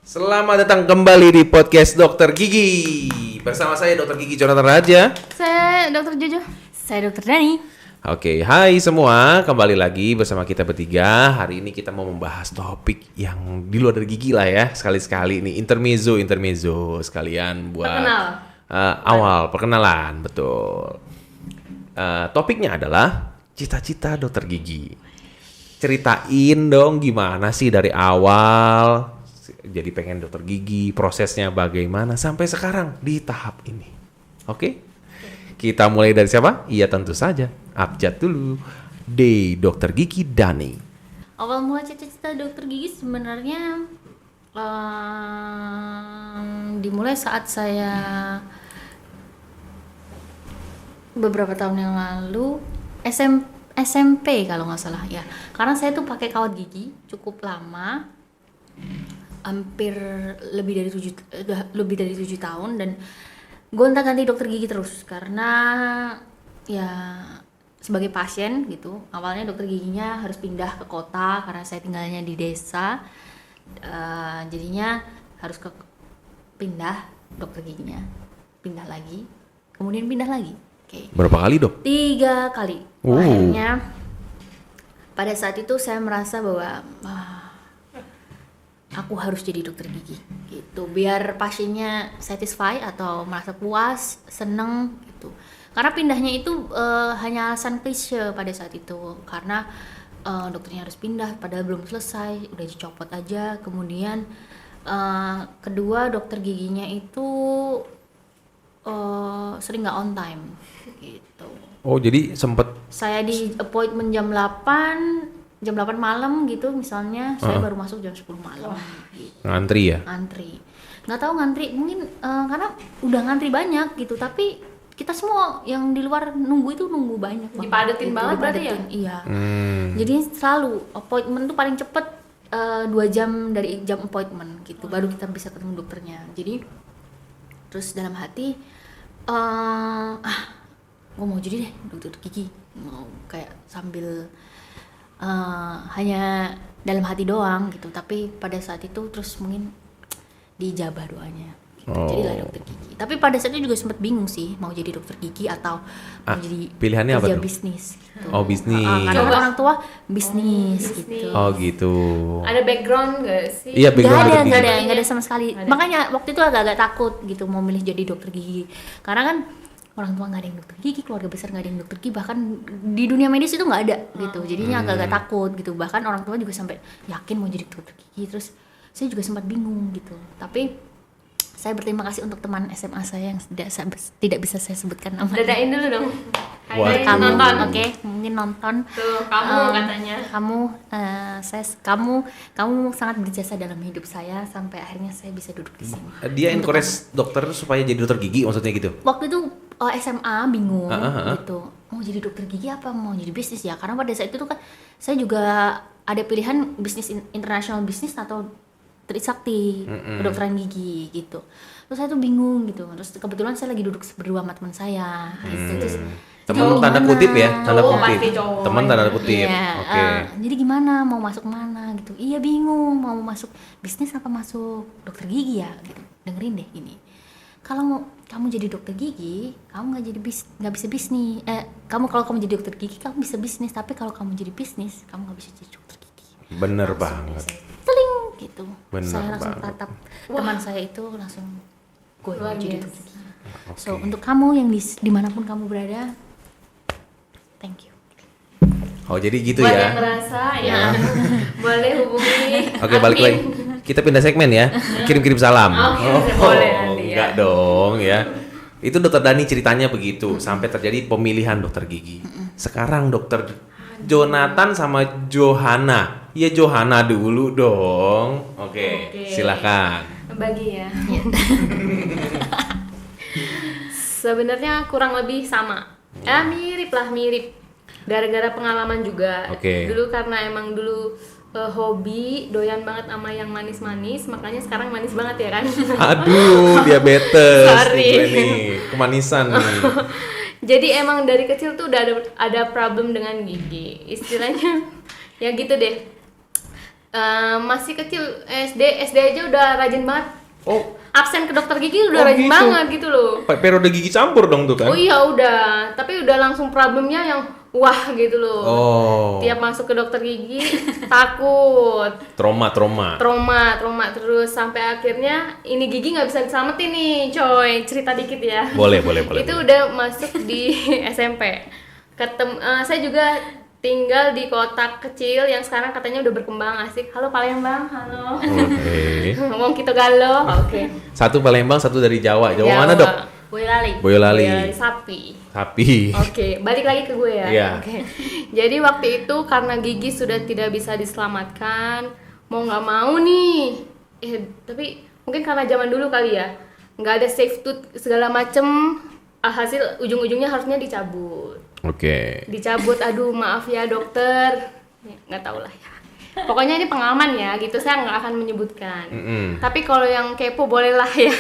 Selamat datang kembali di podcast Dokter Gigi. Bersama saya Dokter Gigi Jonathan Raja. Saya Dokter Jojo. Saya Dokter Dani. Oke, hai semua. Kembali lagi bersama kita bertiga. Hari ini kita mau membahas topik yang di luar dari gigi lah ya. Sekali-sekali ini intermezzo sekalian buat awal perkenalan, betul. Topiknya adalah cita-cita dokter gigi. Ceritain dong gimana sih dari awal jadi pengen dokter gigi, prosesnya bagaimana sampai sekarang di tahap ini. Oke? Kita mulai dari siapa? Iya tentu saja. Abjad dulu. D. Dokter Gigi Dani. Awal mula cita-cita dokter gigi sebenarnya dimulai saat saya beberapa tahun yang lalu SMP kalau nggak salah ya. Karena saya tuh pakai kawat gigi cukup lama, hampir lebih dari 7 tahun, dan gonta-ganti dokter gigi terus karena ya sebagai pasien gitu. Awalnya dokter giginya harus pindah ke kota karena saya tinggalnya di desa, jadinya harus pindah dokter giginya, pindah lagi, kemudian pindah lagi. Oke. Berapa kali dok? 3 kali. Akhirnya pada saat itu saya merasa bahwa aku harus jadi dokter gigi gitu, biar pasiennya satisfy atau merasa puas, seneng gitu. Karena pindahnya itu hanya alasan klise pada saat itu, karena dokternya harus pindah padahal belum selesai, udah dicopot aja. Kemudian kedua, dokter giginya itu sering nggak on time gitu. Oh jadi sempet Saya di appointment jam 8 malam gitu misalnya, saya baru masuk jam 10 malam gitu. ngantri ya? Ngantri, nggak tahu ngantri mungkin karena udah ngantri banyak gitu, tapi kita semua yang di luar nunggu banyak banget. Dipadetin gitu, banget berarti ya? Iya. Jadi selalu appointment tuh paling cepet 2 jam dari jam appointment gitu, baru kita bisa ketemu dokternya. Jadi terus dalam hati gue mau jadi deh dokter gigi, mau kayak sambil hanya dalam hati doang gitu, tapi pada saat itu terus mungkin dijabah doanya gitu. Jadilah dokter gigi. Tapi pada saat itu juga sempat bingung sih mau jadi dokter gigi atau mau jadi pilihannya apa kerja tuh? bisnis gitu. Oh bisnis. Karena orang tua bisnis gitu. Oh gitu. Ada background gak sih? Iya background dokter gigi. Nggak ada sama sekali. Makanya waktu itu agak-agak takut gitu mau milih jadi dokter gigi, karena kan orang tua nggak ada yang dokter gigi, keluarga besar nggak ada yang dokter gigi, bahkan di dunia medis itu nggak ada gitu. Jadinya agak-agak takut gitu, bahkan orang tua juga sampai yakin mau jadi dokter gigi. Terus saya juga sempat bingung gitu, tapi saya berterima kasih untuk teman SMA saya yang tidak bisa saya sebutkan namanya. Dadain dulu dong. Wah, Hai, Kamu nonton. Oke, mungkin nonton. Tuh, kamu katanya. Kamu sangat berjasa dalam hidup saya sampai akhirnya saya bisa duduk di sini. Dia encourage dokter supaya jadi dokter gigi maksudnya gitu? Waktu itu SMA bingung gitu, mau jadi dokter gigi apa mau jadi bisnis ya, karena pada saat itu tuh kan saya juga ada pilihan bisnis international bisnis atau Trisakti kedokteran gigi gitu. Terus saya tuh bingung gitu, terus kebetulan saya lagi duduk berdua sama teman saya gitu. Terus Temen tanda kutip ya, tanda Cowok, kutip. pasti cowok. Temen tanda kutip. Iya, Oke. jadi gimana mau masuk mana gitu, iya bingung mau masuk bisnis apa masuk dokter gigi ya gitu. Dengerin deh ini, kalau kamu jadi dokter gigi kamu nggak bisa bisnis, kalau kamu jadi dokter gigi kamu bisa bisnis, tapi kalau kamu jadi bisnis kamu nggak bisa jadi dokter gigi. Bener Langsung banget. saya teling gitu. Bener Saya langsung banget. tatap teman saya itu langsung gue mau Luar jadi biasa. dokter gigi. So untuk kamu yang dimanapun kamu berada, thank you. Oh jadi gitu Buat ya. yang ngerasa ya, boleh hubungi. Oke balik lagi. Kita pindah segmen ya. Kirim-kirim salam. Oke, boleh nanti ya. Enggak dong ya. Itu dokter Dani ceritanya begitu sampai terjadi pemilihan dokter gigi. Sekarang dokter Jonathan sama Johanna. Ya Johanna dulu dong. Oke. Silakan. Bagi ya. Sebenarnya kurang lebih sama. Mirip. Gara-gara pengalaman juga. Oke. Dulu karena emang dulu hobi doyan banget sama yang manis-manis, makanya sekarang manis banget ya kan. Aduh, diabetes Sorry. nih gue nih, kemanisan nih. Jadi emang dari kecil tuh udah ada problem dengan gigi. Istilahnya ya gitu deh. Masih kecil, SD aja udah rajin banget. Oh, Absen ke dokter gigi udah rajin gitu. banget gitu loh. Periode gigi campur dong tuh kan? Oh iya udah, tapi udah langsung problemnya yang wah gitu loh. Oh. Tiap masuk ke dokter gigi takut. Trauma. Trauma terus sampai akhirnya ini gigi nggak bisa diselamatin nih, coy. Cerita dikit ya. Boleh. Itu udah masuk di SMP. Saya juga tinggal di kota kecil yang sekarang katanya udah berkembang asik. Halo Palembang, halo. Oke. Ngomong kita galau. Oke. Satu Palembang, satu dari Jawa. Jawa mana, Dok? Boyolali. Boyolali. Sapi. Oke, Balik lagi ke gue ya. Iya. Oke. Jadi waktu itu karena gigi sudah tidak bisa diselamatkan, mau nggak mau nih. Tapi mungkin karena zaman dulu kali ya, nggak ada safe tooth segala macem. Hasil ujung-ujungnya harusnya dicabut. Oke. Dicabut, aduh maaf ya dokter, nggak tahu lah ya. Pokoknya ini pengalaman ya, gitu saya nggak akan menyebutkan. Tapi kalau yang kepo bolehlah ya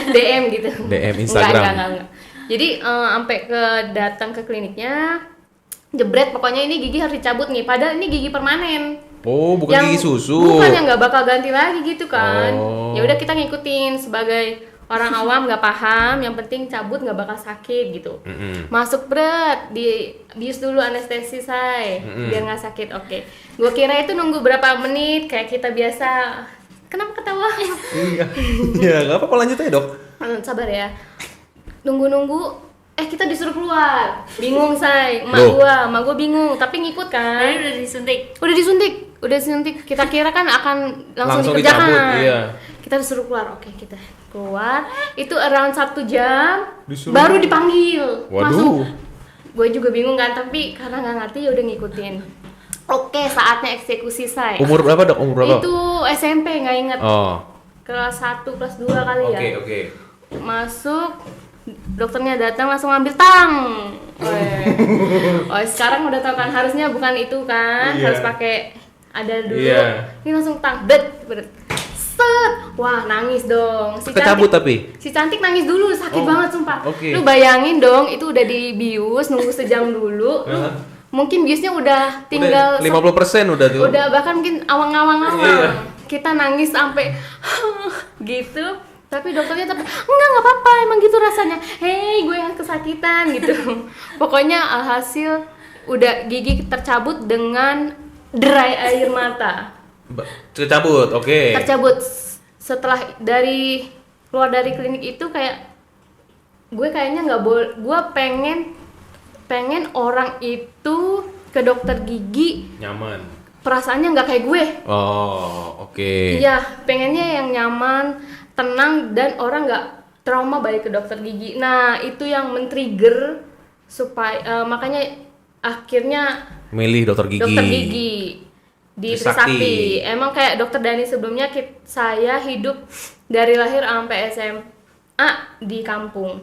DM gitu. DM Instagram. Enggak. Jadi sampai datang ke kliniknya, jebret pokoknya ini gigi harus dicabut nih. Padahal ini gigi permanen. Oh, bukan gigi susu. Bukan yang nggak bakal ganti lagi gitu kan. Oh. Ya udah kita ngikutin sebagai orang awam nggak paham, yang penting cabut nggak bakal sakit gitu. Masuk berat, bius dulu anestesi say, biar nggak sakit. Oke. Gue kira itu nunggu berapa menit kayak kita biasa. Kenapa ketawa? Iya, nggak apa-apa, lanjut aja, Dok. Sabar ya. Nunggu, kita disuruh keluar. Bingung say, emak gua bingung, tapi ngikut kan. Udah disuntik. Udah disuntik. Kita kira kan akan langsung dikerjakan. Dicabut, iya. Kita disuruh keluar. Oke, kita keluar. Itu around 1 jam Disuruh. baru dipanggil. Waduh. Masuk. Gue juga bingung kan, tapi karena nggak ngerti ya udah ngikutin. Oke, saatnya eksekusi saya. Umur berapa, Dok? Itu SMP, nggak inget. Oh. Kelas 1, kelas 2 kali ya. Oke. Masuk, dokternya datang langsung ambil tang. Sekarang udah tau kan, harusnya bukan itu kan. Iya. Harus pakai ada dulu. Iya. Ini langsung tang, bet. Set. Wah, nangis dong. Kecabut tapi? Si cantik nangis dulu, sakit banget sumpah. Oke. Lu bayangin dong, itu udah dibius, nunggu sejam dulu. Lu mungkin biusnya udah tinggal 50% udah tuh. Udah bahkan mungkin awang-awang. Iya. Kita nangis sampai gitu. Tapi dokternya tetap enggak apa-apa, emang gitu rasanya. Hei, gue yang kesakitan gitu. Pokoknya alhasil udah gigi tercabut dengan derai air mata. Tercabut, oke. Tercabut. Setelah keluar dari klinik itu kayak gue kayaknya nggak boleh. Gue pengen orang itu ke dokter gigi Nyaman. perasaannya nggak kayak gue. Oh, oke. Iya, pengennya yang nyaman, tenang, dan orang nggak trauma balik ke dokter gigi. Nah, itu yang men-trigger supaya makanya akhirnya Milih dokter gigi. dokter gigi di Trisakti. Emang kayak dokter Dani sebelumnya saya hidup dari lahir sampai SMA di kampung.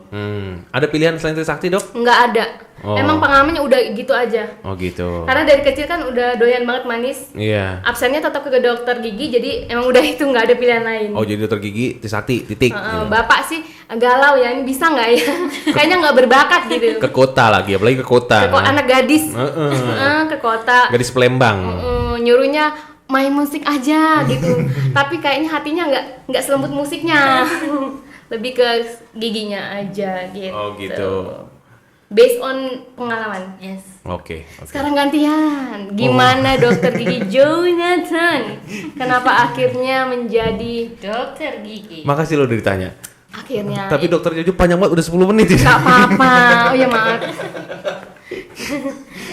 Ada pilihan selain Trisakti, Dok? Nggak ada. Oh. Emang pengalamannya udah gitu aja. Oh, gitu. Karena dari kecil kan udah doyan banget manis. Iya. Absennya tetap ke dokter gigi, jadi emang udah itu, nggak ada pilihan lain. Oh, jadi dokter gigi Trisakti, titik. Bapak sih galau ya, ini bisa nggak ya? Kayaknya nggak berbakat gitu. Ke kota lagi, apalagi ke kota. Anak gadis. Ke kota. Gadis Palembang. Nyuruhnya main musik aja gitu. Tapi kayaknya hatinya nggak selembut musiknya. Lebih ke giginya aja gitu. Oh, gitu. Based on pengalaman. Yes. Oke. Sekarang gantian. Gimana dokter gigi Jonathan? Kenapa akhirnya menjadi Dokter gigi. Makasih lo udah ditanya. akhirnya? Tapi dokter Jojo panjang banget, udah 10 menit ya. Gak apa-apa. Oh ya maaf.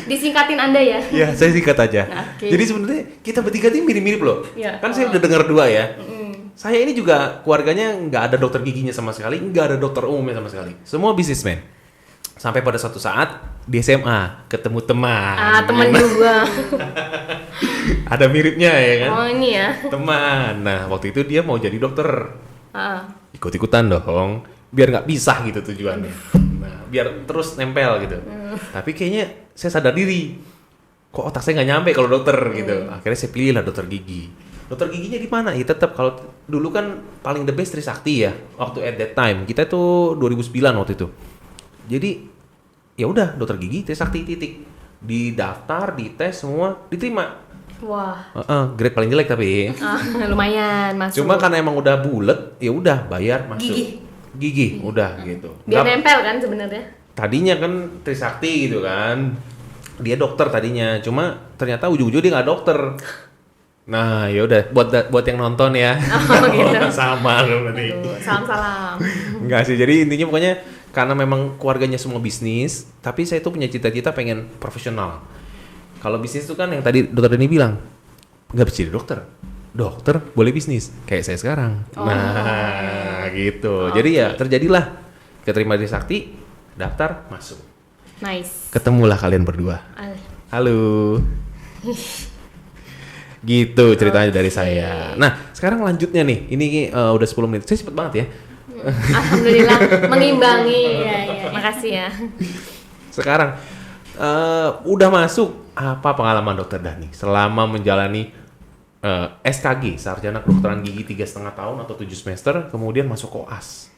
Disingkatin Anda ya. Iya, saya singkat aja. Oke. Jadi sebenarnya kita bertiga ini mirip-mirip loh. Iya. Kan saya udah dengar 2 ya. Saya ini juga keluarganya nggak ada dokter giginya sama sekali, nggak ada dokter umumnya sama sekali. Semua bisnismen. Sampai pada suatu saat di SMA ketemu teman. Teman juga. Ada miripnya ya kan? Oh ini ya. Teman. Nah waktu itu dia mau jadi dokter. Ah. Ikut-ikutan dong, biar nggak pisah gitu tujuannya. Nah, biar terus nempel gitu. Tapi kayaknya saya sadar diri, kok otak saya nggak nyampe kalau dokter gitu. Akhirnya saya pilih lah dokter gigi. Dokter giginya di mana? Ya tetap kalau dulu kan paling the best Trisakti ya. Waktu at that time kita tuh 2009 waktu itu. Jadi ya udah dokter gigi Trisakti titik. Didaftar, dites semua, diterima. Wah. Grade paling jelek tapi. Lumayan masuk. Cuma karena emang udah bulet, ya udah bayar masuk. Gigi udah gitu. Biar nempel kan sebenarnya. Tadinya kan Trisakti gitu kan. Dia dokter tadinya, cuma ternyata ujung-ujung dia nggak dokter. Nah, ya udah buat yang nonton ya. Gitu. Sama loh berarti. Salam. Enggak sih, jadi intinya pokoknya karena memang keluarganya semua bisnis, tapi saya tuh punya cita-cita pengen profesional. Kalau bisnis itu kan yang tadi dokter Deni bilang, nggak bisa jadi dokter. Dokter boleh bisnis, kayak saya sekarang. Nah, gitu. Jadi ya terjadilah keterima di Sakti, daftar, masuk. Nice. Ketemulah kalian berdua. Halo. Gitu ceritanya dari saya. Nah, sekarang lanjutnya nih. Ini udah 10 menit. Saya cepet banget ya. Alhamdulillah mengimbangi. Ya. Makasih ya. Sekarang udah masuk, apa pengalaman Dokter Dani selama menjalani SKG, Sarjana Kedokteran Gigi 3,5 tahun atau 7 semester, kemudian masuk koas?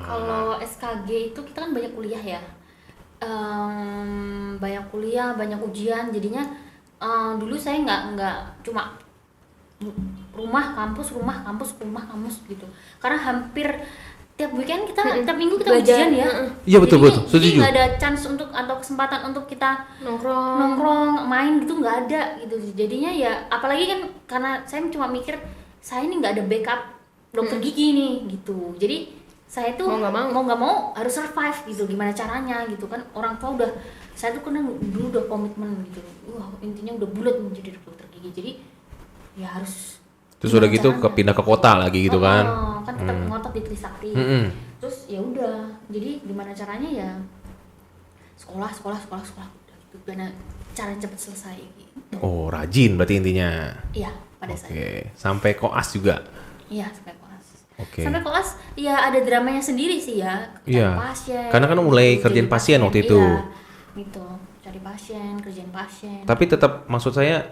Kalau SKG itu kita kan banyak kuliah ya. Banyak kuliah, banyak ujian, jadinya dulu saya nggak cuma rumah kampus gitu, karena hampir tiap weekend kita tiap minggu kita ujian ya. Iya betul. Jadi nggak ada chance untuk atau kesempatan untuk kita nongkrong main gitu, nggak ada gitu. Jadinya ya apalagi kan karena saya cuma mikir saya ini nggak ada backup dokter gigi nih gitu. Jadi saya tuh mau nggak mau harus survive gitu, gimana caranya gitu kan. Orang tua udah, saya tuh kena dulu udah komitmen gitu, intinya udah bulat menjadi dokter gigi, jadi ya harus. Terus udah gitu pindah ke kota lagi gitu kan? Kan tetap ngotot di Trisakti. Terus ya udah, jadi gimana caranya ya sekolah udah gitu, gimana cara cepet selesai gitu. Oh, rajin berarti intinya. Iya, pada saat itu. Sampai koas juga. Iya, sampai koas. Oke. Sampai koas ya ada dramanya sendiri sih ya. Iya. Pasien. Karena kan mulai kerjain pasien waktu itu. Iya, gitu. Cari pasien, kerjain pasien. Tapi tetap maksud saya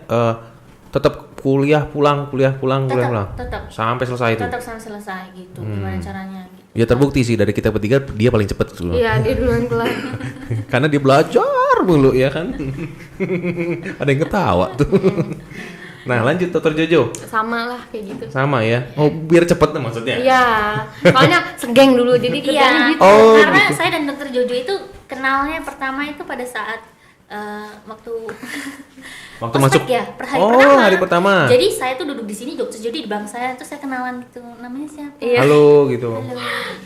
tetap kuliah pulang. Tetap. Sampai selesai itu. Tetap sampai selesai gitu. Gimana caranya gitu. Ya terbukti sih dari kita bertiga dia paling cepet dulu. Iya, dia duluan kelar. Karena dia belajar mulu ya kan. Ada yang ketawa tuh. Nah lanjut Dokter Jojo. Sama lah kayak gitu. Sama ya. Oh biar cepet nih maksudnya. Iya. Soalnya segeng dulu jadi kerjanya gitu. Oh, karena gitu. saya dan Dokter Jojo itu kenalnya pertama itu pada saat waktu masuk ya, hari pertama. Jadi saya tuh duduk di sini, Dokter Jojo di belakang saya, terus saya kenalan gitu, namanya siapa? Iya. Halo gitu.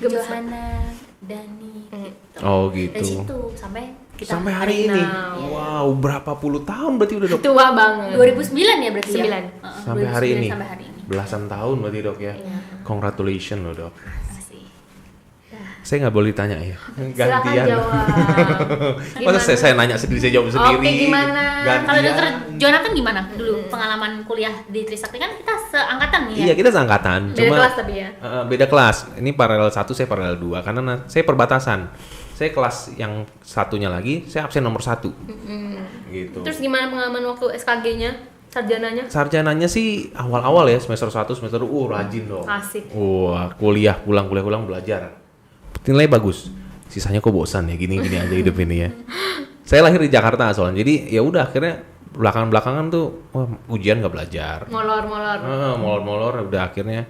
Johanna, Dani gitu. Oh gitu. Dari situ sampai kita sampai hari ini. Iya. Wow, berapa puluh tahun berarti udah Dok? Tua banget. 2009 ya berarti 9. ya? Sampai hari ini. Sampai hari ini. Belasan tahun berarti Dok ya. Iya. Congratulations loh Dok. Makasih. Saya nggak boleh ditanya ya. Silakan Gantian. jawab. Masa saya nanya sendiri, saya jawab sendiri. Oke, gimana? Gantian. Kalau Dokter Jonathan gimana dulu pengalaman kuliah di Trisakti, kan kita seangkatan nih ya? Iya, kita seangkatan. Beda kelas tapi ya. Beda kelas. Ini paralel 1, saya paralel 2 karena saya perbatasan. Saya kelas yang satunya lagi, saya absen nomor 1. Gitu. Terus gimana pengalaman waktu SKG-nya? Sarjananya? Sarjananya sih awal-awal ya, semester 1, semester 2, rajin dong. Asik. Wah, kuliah pulang belajar. Nilai bagus. Sisanya kok bosan ya, gini-gini aja hidup ini ya. Saya lahir di Jakarta soalnya. Jadi ya udah akhirnya belakangan tuh ujian nggak belajar. Molor udah akhirnya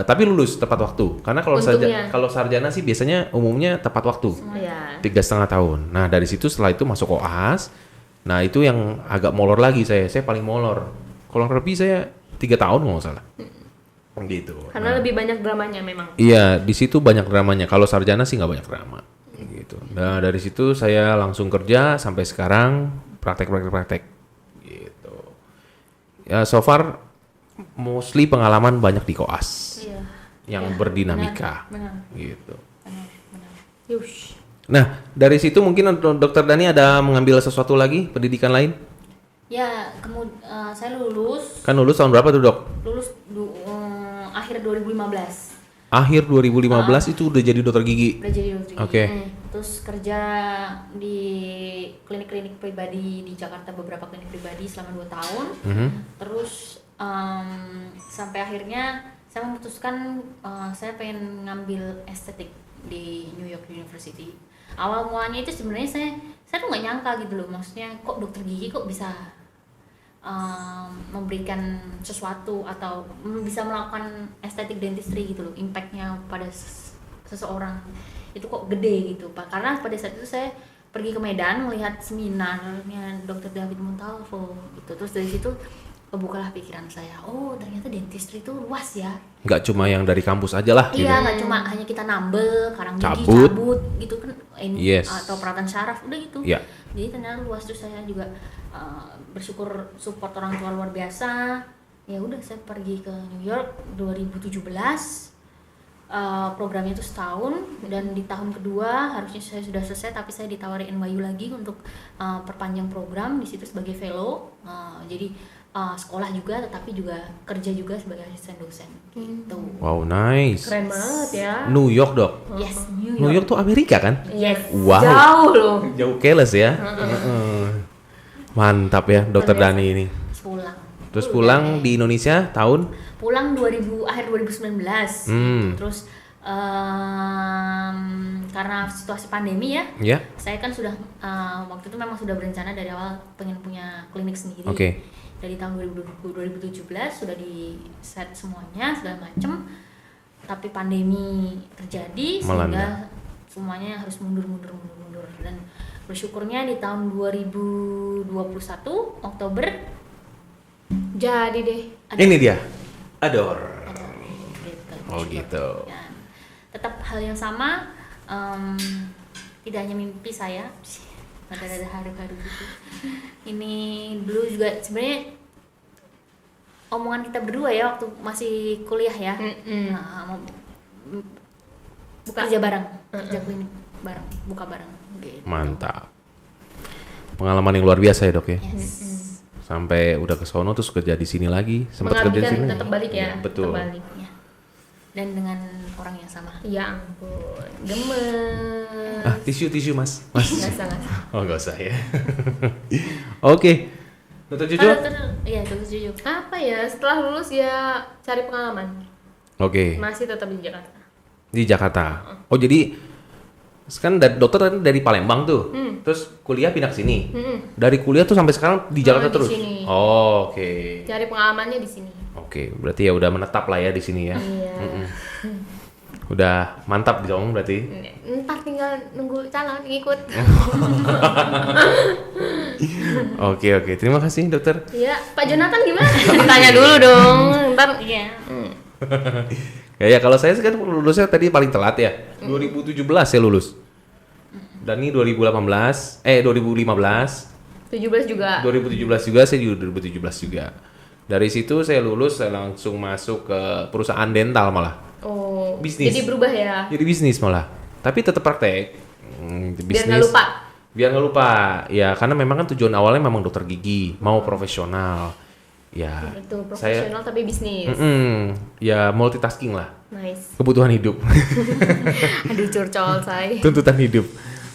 tapi lulus tepat waktu. Karena kalau sarjana sih biasanya umumnya tepat waktu. Iya. 3,5 tahun. Nah, dari situ setelah itu masuk koas. Nah, itu yang agak molor lagi saya. Saya paling molor. Kalau lebih saya 3 tahun nggak salah. Gitu. Karena lebih banyak dramanya memang. Iya, di situ banyak dramanya. Kalau sarjana sih nggak banyak drama. Gitu. Nah, dari situ saya langsung kerja sampai sekarang praktek. Gitu. Ya, so far mostly pengalaman banyak di koas. Iya. Yang berdinamika. Benar. Gitu. Benar. Yush. Nah, dari situ mungkin Dokter Dani ada mengambil sesuatu lagi, pendidikan lain? Ya, saya lulus. Kan lulus tahun berapa tuh, Dok? Lulus akhir 2015. Akhir 2015 itu udah jadi dokter gigi. Udah jadi dokter gigi. Oke. Terus kerja di klinik-klinik pribadi di Jakarta, beberapa klinik pribadi selama 2 tahun. Terus sampai akhirnya saya memutuskan saya pengen ngambil estetik di New York University. Awal mulanya itu sebenarnya saya tuh nggak nyangka gitu loh, maksudnya kok dokter gigi kok bisa memberikan sesuatu atau bisa melakukan estetik dentistry gitu loh, impactnya pada seseorang itu kok gede gitu Pak, karena pada saat itu saya pergi ke Medan melihat seminarnya Dr. David Montalvo gitu, terus dari situ kebukalah pikiran saya, oh ternyata dentistry itu luas ya, nggak cuma yang dari kampus aja lah gitu. iya nggak cuma hanya kita nambel, karang gigi, cabut gitu kan, atau perawatan syaraf udah gitu, jadi ternyata luas. Terus saya juga bersyukur support orang tua luar biasa, ya udah saya pergi ke New York 2017. Programnya itu setahun, dan di tahun kedua harusnya saya sudah selesai, tapi saya ditawari NYU lagi untuk perpanjang program di situ sebagai fellow. Jadi sekolah juga, tetapi juga kerja juga sebagai asisten dosen. Gitu. Wow, nice. Keren banget ya. New York dok. Yes, New York tuh Amerika kan? Yes. Wow. Jauh loh. Jauh keles ya. Mantap ya, Dokter Dani ini. Terus pulang di Indonesia tahun? Pulang akhir 2019. Terus karena situasi pandemi ya, saya kan sudah waktu itu memang sudah berencana dari awal pengen punya klinik sendiri. Dari tahun 2017 sudah di set semuanya segala macem, tapi pandemi terjadi sehingga semuanya harus mundur, dan bersyukurnya di tahun 2021 Oktober jadi deh. Ini dia, Ador. Gitu. Oh gitu. Ya, tetap hal yang sama, tidak hanya mimpi saya, ada haru-haru gitu. Ini dulu juga sebenarnya omongan kita berdua ya waktu masih kuliah ya, kerja bareng, kerja klinik bareng, buka bareng. Gitu. Mantap. Pengalaman yang luar biasa ya dok ya. Yes. Sampai udah ke sono terus kerja di sini lagi, sempat kerja di sini. Tetap balik ya. Betul. Balik. Ya. Dan dengan orang yang sama. Ya ampun, gemes. Tisu mas. Nggak usah. Oh nggak usah ya. Oke. Dokter Cucu? Iya, Dokter Cucu. Apa ya? Setelah lulus ya cari pengalaman. Oke. Masih tetap di Jakarta. Di Jakarta. Oh jadi kan dokter dari Palembang tuh, terus kuliah pindah ke sini. Dari kuliah tuh sampai sekarang di Jakarta terus. Sini. Oh, oke. Cari pengalamannya di sini. Oke, berarti ya udah menetap lah ya di sini ya. Iya. Udah mantap dong berarti. Entar tinggal nunggu calon ngikut. Oke. Terima kasih dokter. Iya, Pak Jonathan gimana? Tanya dulu dong. Ntar. Iya. Ya kalau saya kan lulusnya tadi paling telat ya. 2017 saya lulus. Dan ini 2015. 17 juga. 2017 juga, saya juga 2017 juga. Dari situ saya lulus, saya langsung masuk ke perusahaan dental malah. Oh, bisnis. Jadi berubah ya? Jadi bisnis malah. Tapi tetap praktek. Biar nggak lupa? Biar nggak lupa. Ya, karena memang kan tujuan awalnya memang dokter gigi. Mau profesional. Ya, itu profesional tapi bisnis. Ya, multitasking lah. Nice. Kebutuhan hidup. Aduh, curcol say. Tuntutan hidup.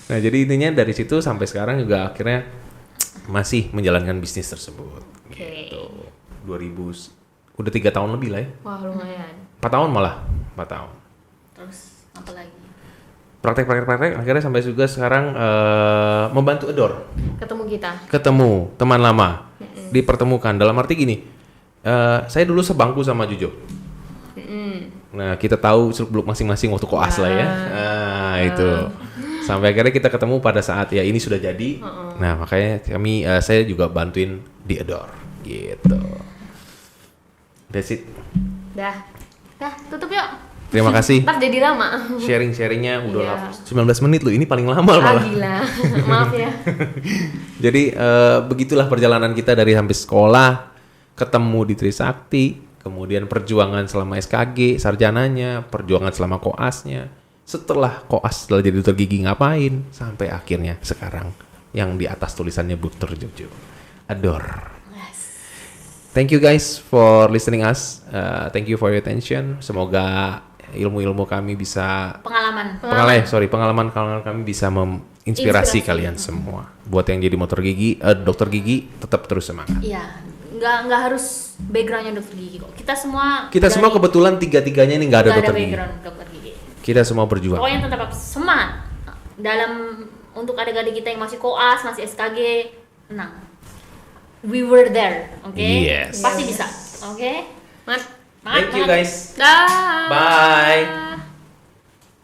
Nah, jadi intinya dari situ sampai sekarang juga akhirnya masih menjalankan bisnis tersebut. Oke. Gitu. 2000 udah 3 tahun lebih lah ya. Wah, lumayan. 4 tahun malah, 4 tahun. Terus apa lagi? Praktek akhirnya sampai juga sekarang membantu Ador. Ketemu teman lama. Dipertemukan dalam arti gini. Saya dulu sebangku sama Jojo. Nah, kita tahu seluk-beluk masing-masing waktu koas lah ya. Nah, itu. Sampai akhirnya kita ketemu pada saat ya ini sudah jadi. Nah, makanya saya juga bantuin di Ador gitu. That's it. Dah, tutup yuk. Terima kasih. Ntar jadi lama. Sharing-sharingnya udah 19 menit loh. Ini paling lama malah. Gila. Maaf ya. Jadi begitulah perjalanan kita dari sampai sekolah, ketemu di Trisakti, kemudian perjuangan selama SKG, sarjananya, perjuangan selama koasnya. Setelah koas, setelah jadi dokter gigi ngapain, sampai akhirnya sekarang yang di atas tulisannya Dokter Jojo. Ador. Thank you guys for listening us. Thank you for your attention. Semoga ilmu-ilmu kami bisa pengalaman kami bisa menginspirasi kalian semua. Buat yang jadi dokter gigi tetap terus semangat. Iya, nggak harus backgroundnya dokter gigi kok. Kita semua kebetulan tiga-tiganya ini nggak ada dokter gigi. Dokter gigi. Kita semua berjuang. Pokoknya tetap semangat dalam untuk adik-adik kita yang masih koas, masih SKG, tenang. we were there, oke? Yes. Pasti bisa, oke? Thank you guys. Dah. Bye.